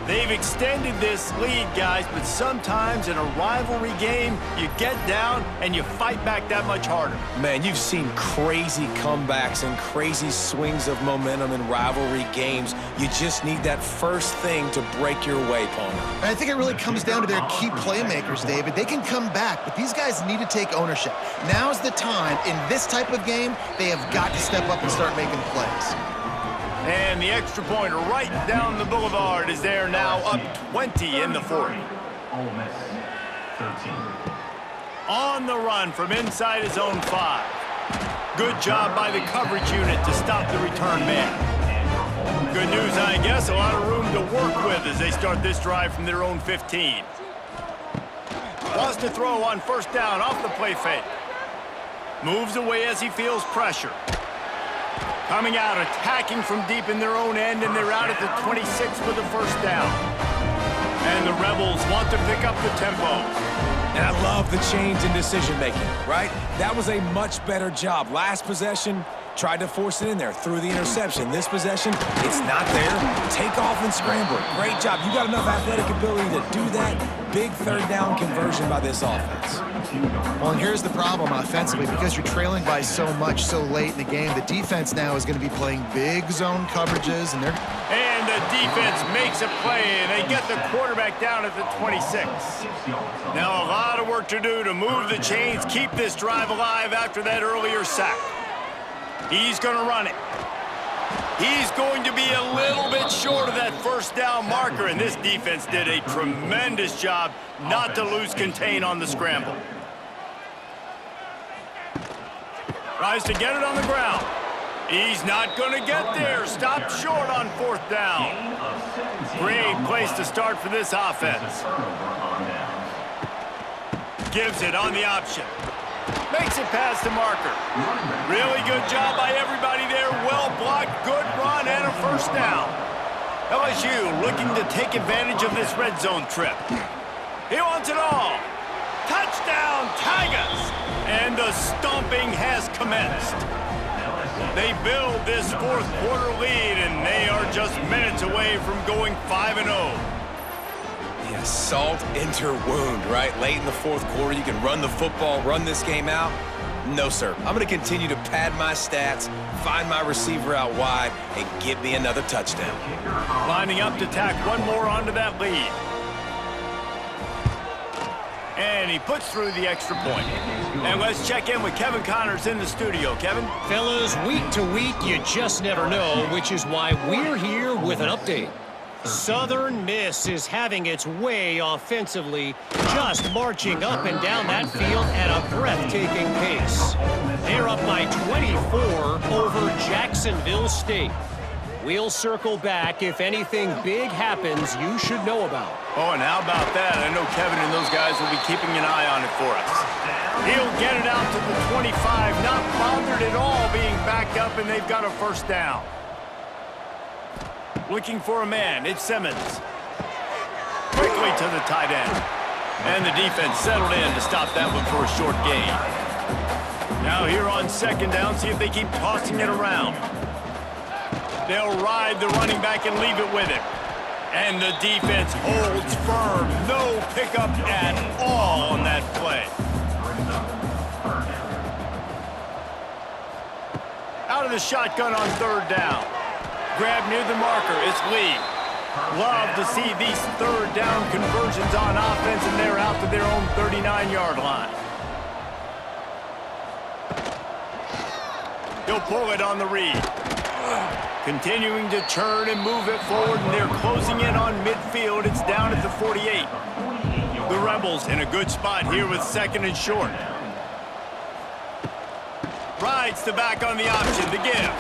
A: They've extended this lead, guys, but sometimes in a rivalry game, you get down and you fight back that much harder.
C: Man, you've seen crazy comebacks and crazy swings of momentum in rivalry games. You just need that first thing to break your way, Palmer.
B: And I think it really comes down to their key playmakers, David. They can come back, but these guys need to take ownership. Now's the time. In this type of game, they have got to step up and start making plays.
A: And the extra pointer right down the boulevard is there now, up 20 in the 40.
E: Ole Miss 13.
A: On the run from inside his own 5. Good job by the coverage unit to stop the return man. Good news, I guess, a lot of room to work with as they start this drive from their own 15. Wants to throw on first down off the play fake. Moves away as he feels pressure. Coming out, attacking from deep in their own end, and they're out at the 26 for the first down. And the Rebels want to pick up the tempo.
C: And I love the change in decision-making, right? That was a much better job. Last possession, tried to force it in there, threw the interception. This possession, it's not there. Take off and scramble. Great job. You got enough athletic ability to do that. Big third down conversion by this offense.
B: Well, and here's the problem offensively. Because you're trailing by so much so late in the game, the defense now is going to be playing big zone coverages, and
A: And the defense makes a play, and they get the quarterback down at the 26. Now a lot of work to do to move the chains, keep this drive alive after that earlier sack. He's going to run it. He's going to be a little bit short of that first down marker, and this defense did a tremendous job not to lose contain on the scramble. Tries to get it on the ground. He's not going to get there. Stopped short on fourth down. Great place to start for this offense. Gives it on the option. Makes it past the marker. Really good job by everybody there. Well blocked, good run, and a first down. LSU looking to take advantage of this red zone trip. He wants it all. Touchdown, Tigers! And the stomping has commenced. They build this fourth quarter lead, and they are just minutes away from going 5-0.
C: Yeah, salt enter wound, right? Late in the fourth quarter, you can run the football, run this game out. No, sir. I'm going to continue to pad my stats, find my receiver out wide, and give me another touchdown.
A: Lining up to tack one more onto that lead. And he puts through the extra point. And let's check in with Kevin Connors in the studio. Kevin?
D: Fellas, week to week, you just never know, which is why we're here with an update. Southern Miss is having its way offensively, just marching up and down that field at a breathtaking pace. They're up by 24 over Jacksonville State. We'll circle back if anything big happens you should know about.
A: Oh, and how about that? I know Kevin and those guys will be keeping an eye on it for us. He'll get it out to the 25, not bothered at all being backed up, and they've got a first down. Looking for a man, it's Simmons. Quick quickly to the tight end. And the defense settled in to stop that one for a short gain. Now here on second down, see if they keep tossing it around. They'll ride the running back and leave it with him. And the defense holds firm. No pickup at all on that play. Out of the shotgun on third down. Grab near the marker. It's Lee. Love to see these third down conversions on offense, and they're out to their own 39-yard line. He'll pull it on the read. Continuing to turn and move it forward, and they're closing in on midfield. It's down at the 48. The Rebels in a good spot here with second and short. Rides the back on the option, the give.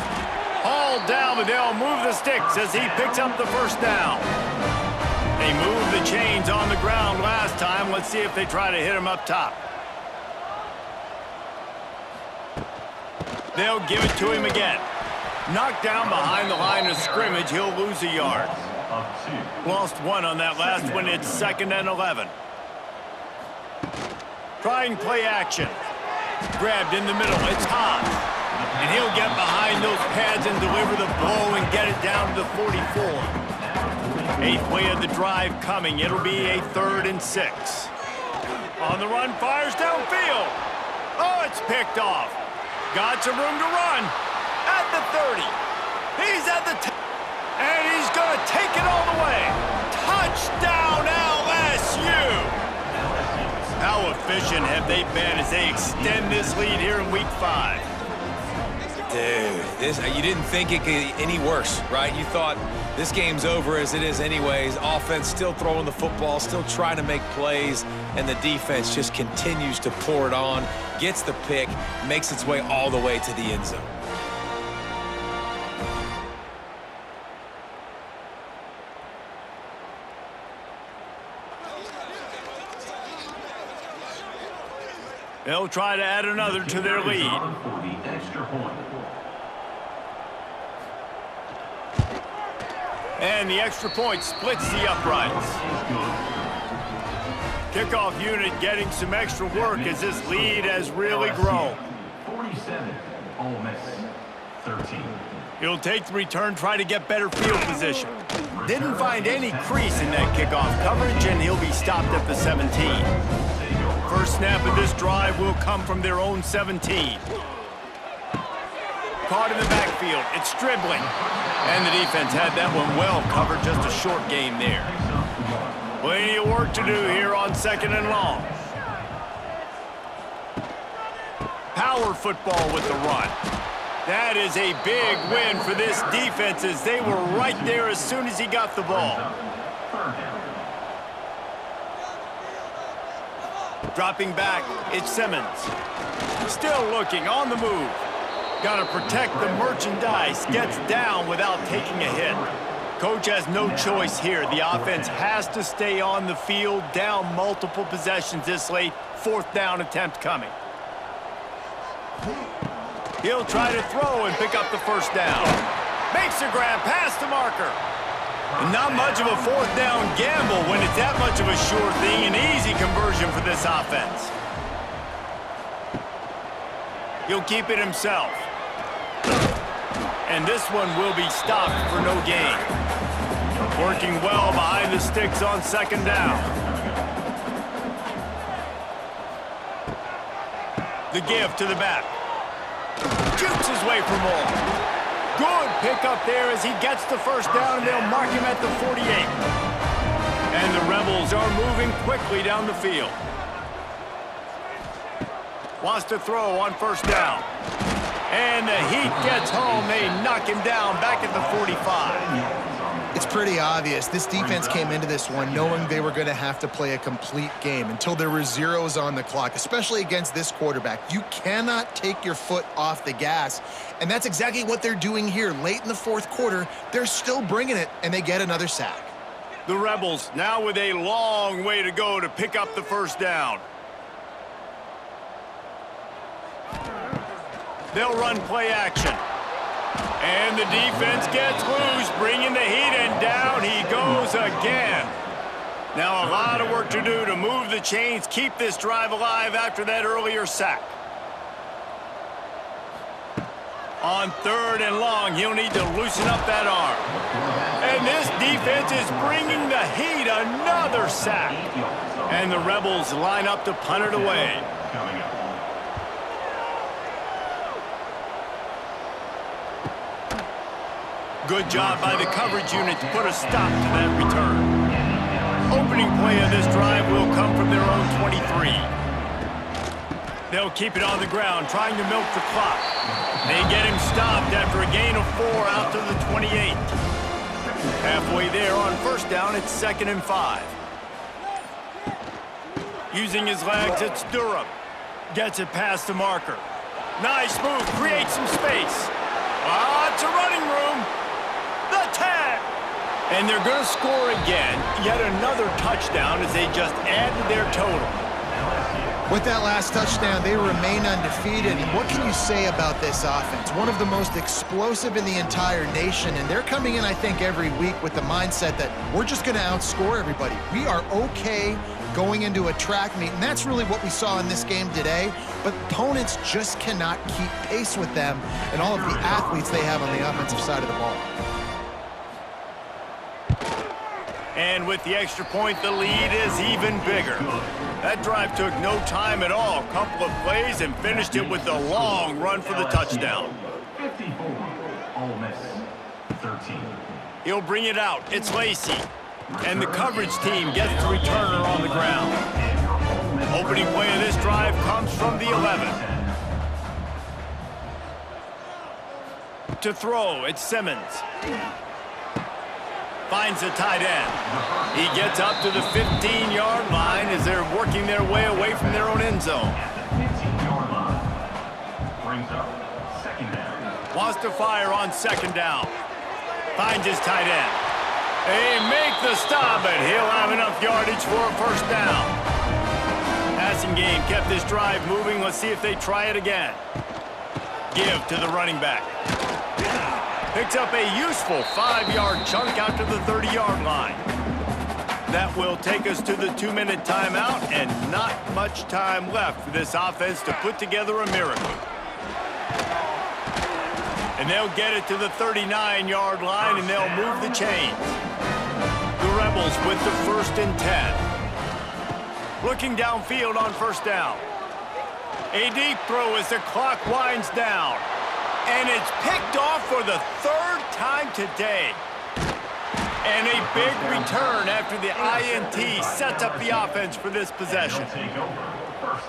A: Hauled down, but they'll move the sticks as he picks up the first down. They moved the chains on the ground last time. Let's see if they try to hit him up top. They'll give it to him again. Knocked down behind the line of scrimmage, he'll lose a yard. Lost one on that last one. It's 2nd and 11. Trying play action. Grabbed in the middle. It's Haas. And he'll get behind those pads and deliver the blow and get it down to the 44. 8th play of the drive coming. It'll be a 3rd and 6. On the run, fires downfield. Oh, it's picked off. Got some room to run. At the 30. He's at the and he's going to take it all the way. Touchdown, LSU! How efficient have they been as they extend this lead here in Week 5?
C: Dude, you didn't think it could get any worse, right? You thought this game's over as it is anyways. Offense still throwing the football, still trying to make plays, and the defense just continues to pour it on, gets the pick, makes its way all the way to the end zone.
A: They'll try to add another to their lead. And the extra point splits the uprights. Kickoff unit getting some extra work as this lead has really grown.
E: 47, Ole Miss, 13.
A: He'll take the return, try to get better field position. Didn't find any crease in that kickoff coverage, and he'll be stopped at the 17. First snap of this drive will come from their own 17. Caught in the backfield. It's Stribling. And the defense had that one well covered. Just a short game there. Plenty of work to do here on 2nd and long. Power football with the run. That is a big win for this defense as they were right there as soon as he got the ball. Dropping back, it's Simmons. Still looking, on the move. Got to protect the merchandise. Gets down without taking a hit. Coach has no choice here. The offense has to stay on the field, down multiple possessions this late. 4th down attempt coming. He'll try to throw and pick up the first down. Makes a grab past the marker. And not much of a 4th down gamble when it's that much of a sure thing. An easy conversion for this offense. He'll keep it himself. And this one will be stopped for no gain. Working well behind the sticks on 2nd down. The give to the back. Jukes his way for more. Good pickup there as he gets the first down, and they'll mark him at the 48. And the Rebels are moving quickly down the field. Wants to throw on 1st down. And the heat gets home. They knock him down back at the 45.
B: It's pretty obvious. This defense came into this one knowing they were going to have to play a complete game until there were zeros on the clock, especially against this quarterback. You cannot take your foot off the gas, and that's exactly what they're doing here. Late in the 4th quarter, they're still bringing it, and they get another sack.
A: The Rebels now with a long way to go to pick up the first down. They'll run play action. And the defense gets loose, bringing the heat, and down he goes again. Now a lot of work to do to move the chains, keep this drive alive after that earlier sack. On 3rd and long, he'll need to loosen up that arm. And this defense is bringing the heat. Another sack. And the Rebels line up to punt it away. Good job by the coverage unit to put a stop to that return. Opening play of this drive will come from their own 23. They'll keep it on the ground, trying to milk the clock. They get him stopped after a gain of 4 out to the 28. Halfway there on 1st down, it's 2nd and 5. Using his legs, it's Durham. Gets it past the marker. Nice move, creates some space. Lots of running room. The tag. And they're going to score again. Yet another touchdown as they just add to their total.
B: With that last touchdown, they remain undefeated. And what can you say about this offense? One of the most explosive in the entire nation. And they're coming in, I think, every week with the mindset that we're just going to outscore everybody. We are okay going into a track meet. And that's really what we saw in this game today. But opponents just cannot keep pace with them and all of the athletes they have on the offensive side of the ball.
A: And with the extra point, the lead is even bigger. That drive took no time at all. A couple of plays and finished it with a long run for the touchdown.
E: 54, Ole Miss, 13.
A: He'll bring it out. It's Lacey. And the coverage team gets the returner on the ground. Opening play of this drive comes from the 11. To throw, it's Simmons. Finds the tight end. He gets up to the 15-yard line as they're working their way away from their own end zone.
E: At the 15-yard line. Brings up 2nd down.
A: Wants to fire on 2nd down. Finds his tight end. They make the stop, but he'll have enough yardage for a 1st down. Passing game kept this drive moving. Let's see if they try it again. Give to the running back. Picks up a useful 5-yard chunk out to the 30-yard line. That will take us to the 2-minute timeout, and not much time left for this offense to put together a miracle. And they'll get it to the 39-yard line, and they'll move the chains. The Rebels with the 1st and 10. Looking downfield on 1st down. A deep throw as the clock winds down. And it's picked off for the 3rd time today. And a big return after the INT sets up the offense for this possession.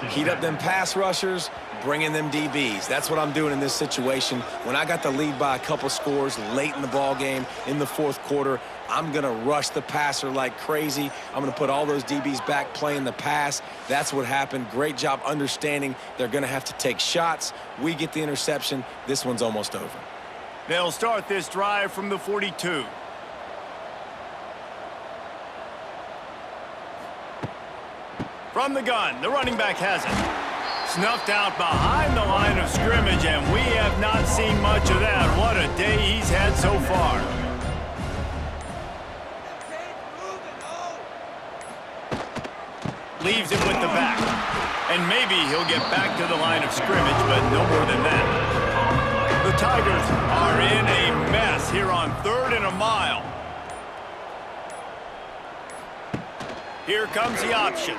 C: Heat up them pass rushers, bring in them DBs. That's what I'm doing in this situation. When I got the lead by a couple scores late in the ball game in the 4th quarter, I'm going to rush the passer like crazy. I'm going to put all those DBs back playing the pass. That's what happened. Great job understanding they're going to have to take shots. We get the interception. This one's almost over.
A: They'll start this drive from the 42. From the gun, the running back has it. Snuffed out behind the line of scrimmage, and we have not seen much of that. What a day he's had so far. Leaves it with the back. And maybe he'll get back to the line of scrimmage, but no more than that. The Tigers are in a mess here on 3rd and a mile. Here comes the option.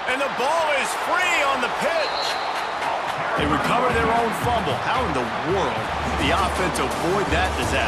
A: And the ball is free on the pitch. They recover their own fumble. How in the world did the offense avoid that disaster?